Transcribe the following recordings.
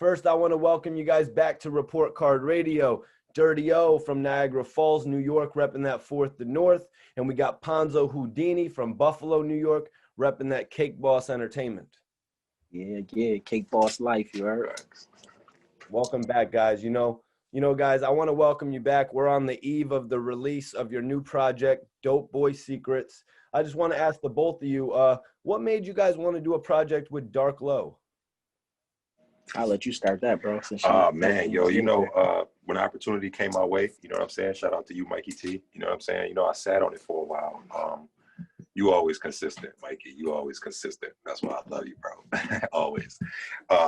First, I want to welcome you guys back to Report Card Radio. Dirty O from Niagara Falls, New York, repping that 4th to North. And we got Ponzo Houdini from Buffalo, New York, repping that Cake Boss Entertainment. Yeah, Cake Boss life, you heard? Welcome back, guys. You know, guys, I want to welcome you back. We're on the eve of the release of your new project, Dope Boy Secrets. I just want to ask the both of you, what made you guys want to do a project with Dark Low? I'll let you start that, bro. Man, yo, when the opportunity came my way, you know what I'm saying? Shout out to you, Mikey T. You know what I'm saying? You know, I sat on it for a while. You always consistent, Mikey. You always consistent. That's why I love you, bro. Always.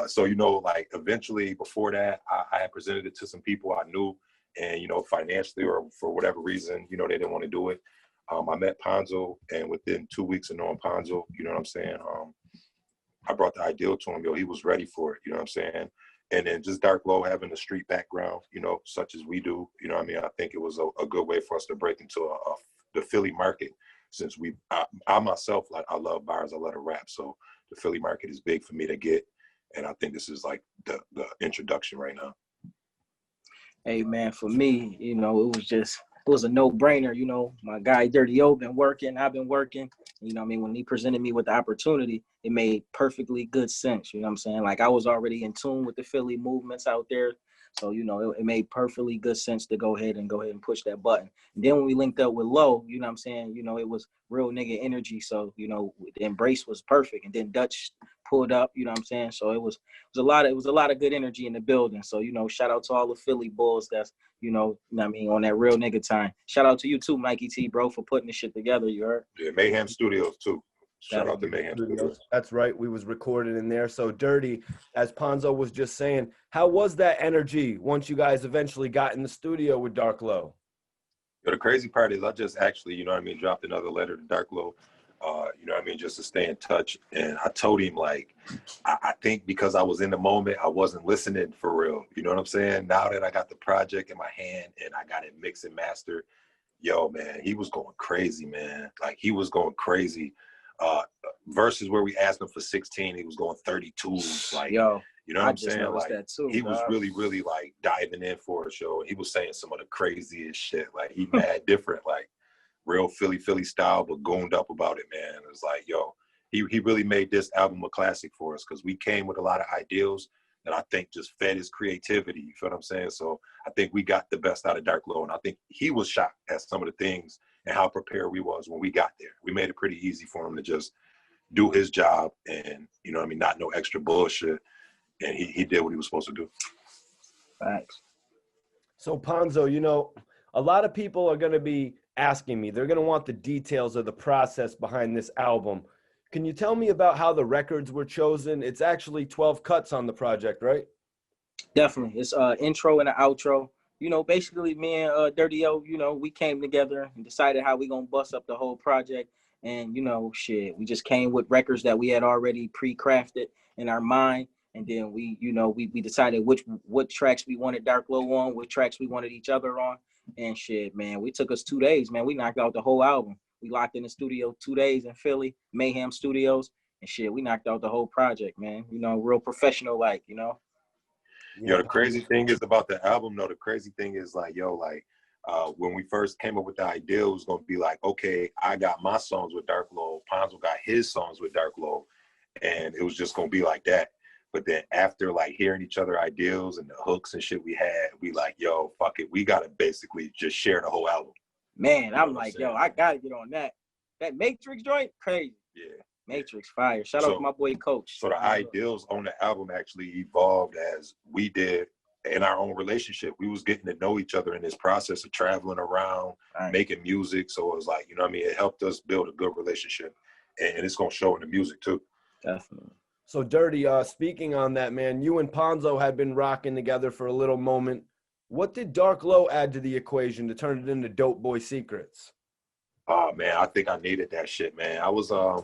So, like eventually before that, I had presented it to some people I knew, and, financially or for whatever reason, they didn't want to do it. I met Ponzo, and within 2 weeks of knowing Ponzo, you know what I'm saying? I brought the ideal to him, he was ready for it, you know what I'm saying? And then just Dark Low having a street background, such as we do, I think it was a good way for us to break into the Philly market, since I myself, like, I love bars, I love to rap, so the Philly market is big for me to get, and I think this is like the introduction right now. Hey, man, for me, it was a no-brainer, my guy Dirty O been working, I've been working, when he presented me with the opportunity, it made perfectly good sense, like I was already in tune with the Philly movements out there, so it made perfectly good sense to go ahead and push that button. And then when we linked up with Low, it was real nigga energy, so the embrace was perfect. And then Dutch pulled up, so it was a lot of good energy in the building. So shout out to all the Philly bulls that's on that real nigga time. Shout out to you too, Mikey T, bro, for putting this shit together. You heard? Yeah, Mayhem Studios too. Shout out to Mayhem Studios. That's right. We was recorded in there. So Dirty, as Ponzo was just saying, how was that energy once you guys eventually got in the studio with Dark Low? The crazy part is I just actually, dropped another letter to Dark Low, just to stay in touch. And I told him, like, I think because I was in the moment, I wasn't listening for real. You know what I'm saying? Now that I got the project in my hand and I got it mixed and mastered, yo, man, he was going crazy, man. Like, he was going crazy. Versus where we asked him for 16, he was going 32. Like, yo, you know what I'm saying? Like, that too, he was really like diving in for a show. And he was saying some of the craziest shit. Like, he mad different, like real Philly style, but gooned up about it, man. It was like, yo, he really made this album a classic for us, because we came with a lot of ideals that I think just fed his creativity. You feel what I'm saying? So I think we got the best out of Dark Low, and I think he was shocked at some of the things and how prepared we was when we got there. We made it pretty easy for him to just do his job and, not no extra bullshit. And he did what he was supposed to do. Thanks. So Ponzo, a lot of people are going to be asking me, they're going to want the details of the process behind this album. Can you tell me about how the records were chosen? It's actually 12 cuts on the project, right? Definitely. It's intro and an outro. Basically me and Dirty O, we came together and decided how we gonna bust up the whole project. And, we just came with records that we had already pre-crafted in our mind. And then we decided what tracks we wanted Dark Low on, what tracks we wanted each other on. And man, we took us 2 days, man. We knocked out the whole album. We locked in the studio 2 days in Philly, Mayhem Studios. And we knocked out the whole project, man. Real professional, like, the crazy thing is about the album, the crazy thing is like, when we first came up with the idea, it was going to be like, okay, I got my songs with Dark Low, Ponzo got his songs with Dark Low, and it was just going to be like that. But then after, like, hearing each other ideals and the hooks and shit we had, we like, yo, fuck it, we got to basically just share the whole album. Man, I'm like, yo, I got to get on that. That Matrix joint, crazy. Yeah. Matrix, fire. Shout out to my boy Coach. So the ideals on the album actually evolved as we did in our own relationship. We was getting to know each other in this process of traveling around, making music. So it was like, it helped us build a good relationship. And it's going to show in the music too. Definitely. So Dirty, speaking on that, man, you and Ponzo had been rocking together for a little moment. What did Dark Low add to the equation to turn it into Dope Boy Secrets? Oh man, I think I needed that shit, man. I was I'm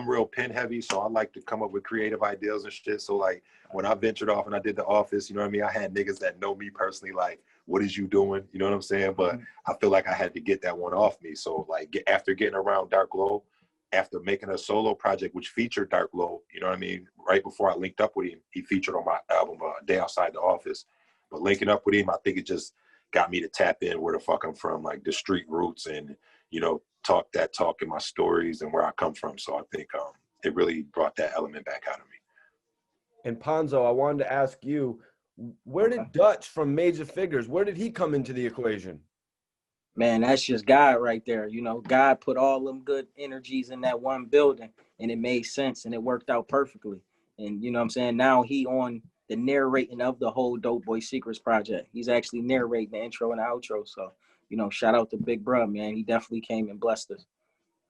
real pen heavy, so I like to come up with creative ideas and shit. So like when I ventured off and I did The Office, I had niggas that know me personally, like, what is you doing? You know what I'm saying? But I feel like I had to get that one off me. So like after getting around Dark Low, after making a solo project which featured Dark Low, you know what I mean? Right before I linked up with him, he featured on my album, Day Outside the Office. But linking up with him, I think it just got me to tap in where the fuck I'm from, like the street roots, and, you know, talk in my stories and where I come from. So I think it really brought that element back out of me. And Ponzo, I wanted to ask you, where did Dutch from Major Figgas, where did he come into the equation? Man, that's just God right there. You know, God put all them good energies in that one building, and it made sense, and it worked out perfectly. And you know what I'm saying? Now he on the narrating of the whole Dope Boy Secrets project. He's actually narrating the intro and the outro. So, you know, shout out to Big Bruh, man. He definitely came and blessed us.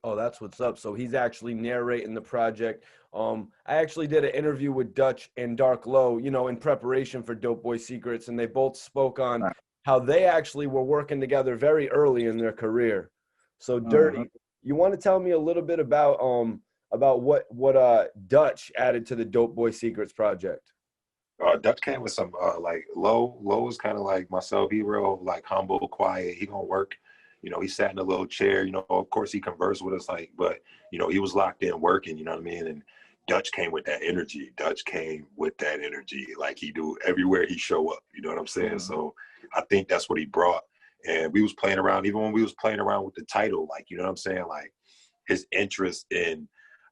Oh, that's what's up. So he's actually narrating the project. I actually did an interview with Dutch and Dark Low, you know, in preparation for Dope Boy Secrets, and they both spoke on how they actually were working together very early in their career. So Dirty, you want to tell me a little bit about what Dutch added to the Dope Boy Secrets project? Dutch came with some like Low was kind of like myself. He real like humble, quiet. He gonna work. You know, he sat in a little chair. You know, of course he conversed with us, like, but you know, he was locked in working. You know what I mean? And Dutch came with that energy. Like he do everywhere he show up. You know what I'm saying? So I think that's what he brought. And we was playing around, even when we was playing around with the title, like, you know what I'm saying? Like his interest in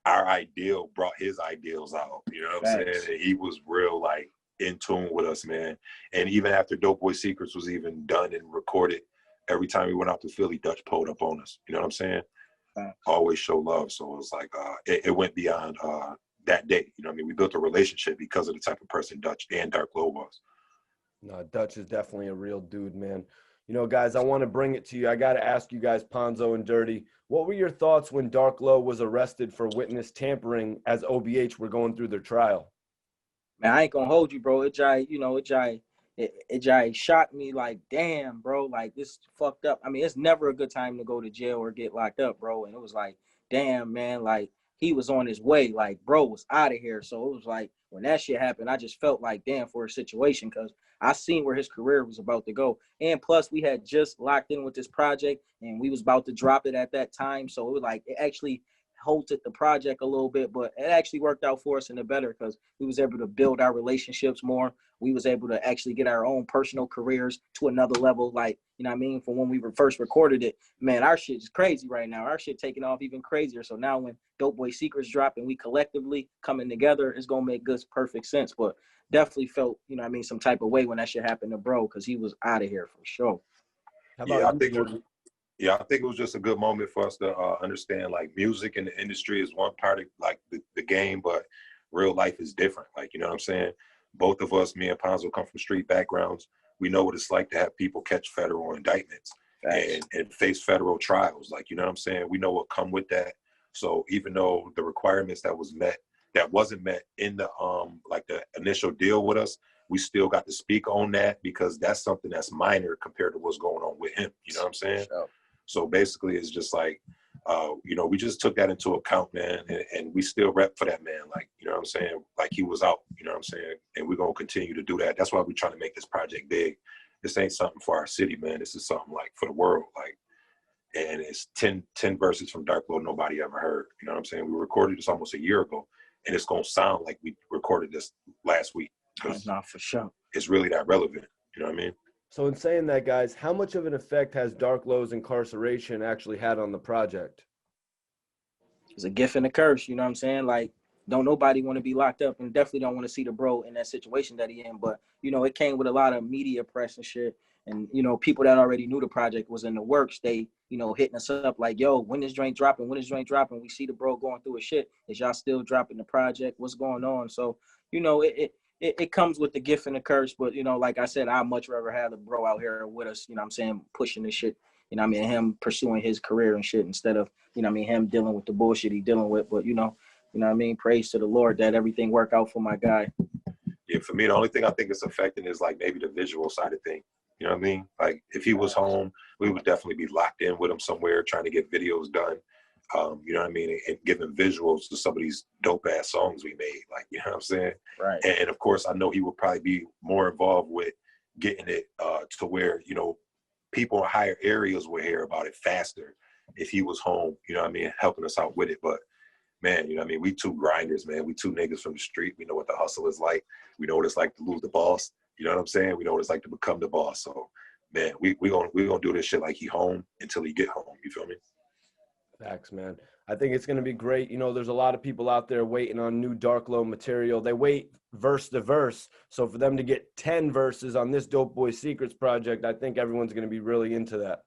our ideal brought his ideals out. You know what I'm saying? And he was real like in tune with us, man. And even after Dope Boy Secrets was even done and recorded, every time we went out to Philly, Dutch pulled up on us. You know what I'm saying? Always show love. So it was like it went beyond that day. You know what I mean? We built a relationship because of the type of person Dutch and Dark Low was. No, Dutch is definitely a real dude, man. You know, guys, I want to bring it to you. I got to ask you guys, Ponzo and Dirty, what were your thoughts when Dark Low was arrested for witness tampering as OBH were going through their trial? Man, I ain't gonna hold you, bro. It shocked me like, damn, bro, like this fucked up. I mean, it's never a good time to go to jail or get locked up, bro. And it was like, damn, man, like he was on his way, like bro was out of here. So it was like when that shit happened, I just felt like damn for a situation because I seen where his career was about to go. And plus we had just locked in with this project and we was about to drop it at that time. So it was like it actually halted the project a little bit, but it actually worked out for us in the better because we was able to build our relationships more. We was able to actually get our own personal careers to another level. Like, you know what I mean? From when we first recorded it, man, our shit is crazy right now. Our shit taking off even crazier. So now when Dope Boy Secrets drop and we collectively coming together, it's going to make good, perfect sense. But definitely felt, you know what I mean, some type of way when that shit happened to bro because he was out of here for sure. How about I think it was just a good moment for us to understand like music in the industry is one part of like the game, but real life is different. Like, you know what I'm saying? Both of us, me and Ponzo, come from street backgrounds. We know what it's like to have people catch federal indictments and face federal trials. Like, you know what I'm saying? We know what come with that. So even though the requirements that wasn't met in the like the initial deal with us, we still got to speak on that because that's something that's minor compared to what's going on with him. You know what I'm saying? Sure. So basically, it's just like, you know, we just took that into account, man, and we still rep for that man. Like, you know what I'm saying? Like he was out, you know what I'm saying? And we're going to continue to do that. That's why we're trying to make this project big. This ain't something for our city, man. This is something like for the world. Like, and it's 10 verses from Dark Low nobody ever heard. You know what I'm saying? We recorded this almost a year ago, and it's going to sound like we recorded this last week. Not for sure. It's really that relevant. You know what I mean? So in saying that, guys, how much of an effect has Dark Low's incarceration actually had on the project? It's a gift and a curse, you know what I'm saying? Like, don't nobody want to be locked up and definitely don't want to see the bro in that situation that he in. But, you know, it came with a lot of media press and shit. And, you know, people that already knew the project was in the works, they, you know, hitting us up like, yo, when this joint dropping? We see the bro going through his shit. Is y'all still dropping the project? What's going on? So, you know, it comes with the gift and the curse, but, you know, like I said, I'd much rather have the bro out here with us, you know what I'm saying, pushing this shit, you know what I mean, him pursuing his career and shit instead of, you know what I mean, him dealing with the bullshit he dealing with. But, you know what I mean, praise to the Lord that everything worked out for my guy. Yeah, for me, the only thing I think it's affecting is like maybe the visual side of things. You know what I mean? Like if he was home, we would definitely be locked in with him somewhere trying to get videos done. You know what I mean? And giving visuals to some of these dope ass songs we made. Like, you know what I'm saying? Right. And of course, I know he would probably be more involved with getting it to where, you know, people in higher areas will hear about it faster if he was home, you know what I mean, helping us out with it. But man, you know what I mean, we two grinders, man. We two niggas from the street. We know what the hustle is like. We know what it's like to lose the boss. You know what I'm saying? We know what it's like to become the boss. So man, we gonna do this shit like he home until he get home. You feel me? Facts, man. I think it's going to be great. You know, there's a lot of people out there waiting on new Dark Low material. They wait verse to verse. So for them to get 10 verses on this Dope Boy Secrets project, I think everyone's going to be really into that.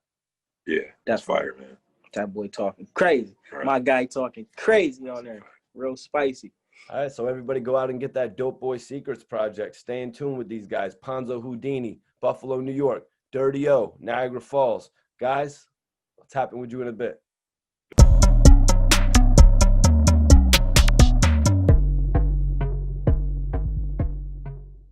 Yeah, that's fire, man. That boy talking crazy. Right. My guy talking crazy on there. Real spicy. All right, so everybody go out and get that Dope Boy Secrets project. Stay in tune with these guys. Ponzo Houdini, Buffalo, New York, Dirty O, Niagara Falls. Guys, let's happen with you in a bit.